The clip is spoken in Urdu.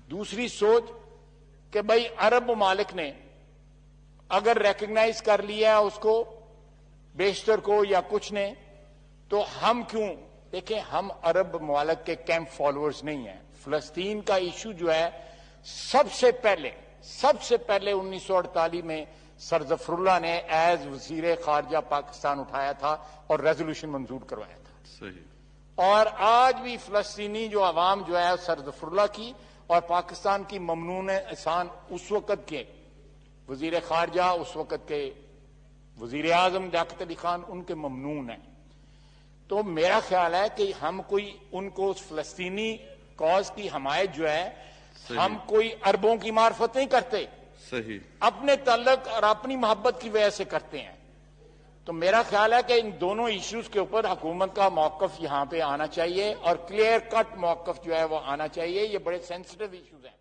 دوسری سوچ کہ بھائی عرب ممالک نے اگر ریکگنائز کر لیا اس کو بیشتر کو یا کچھ نے تو ہم کیوں؟ دیکھیں ہم عرب ممالک کے کیمپ فالوورز نہیں ہیں. فلسطین کا ایشو جو ہے سب سے پہلے 1948 میں سر ظفر اللہ نے ایز وزیر خارجہ پاکستان اٹھایا تھا اور ریزولوشن منظور کروایا تھا. صحیح. اور آج بھی فلسطینی جو عوام جو ہے سر ظفر اللہ کی اور پاکستان کی ممنون احسان اس وقت کے وزیر خارجہ، اس وقت کے وزیر اعظم لیاقت علی خان ان کے ممنون ہیں. تو میرا خیال ہے کہ ہم کوئی ان کو اس فلسطینی کاز کی حمایت جو ہے ہم کوئی عربوں کی معرفت نہیں کرتے، صحیح اپنے تعلق اور اپنی محبت کی وجہ سے کرتے ہیں. تو میرا خیال ہے کہ ان دونوں ایشوز کے اوپر حکومت کا موقف یہاں پہ آنا چاہیے اور کلیئر کٹ موقف جو ہے وہ آنا چاہیے. یہ بڑے سینسٹیو ایشوز ہیں.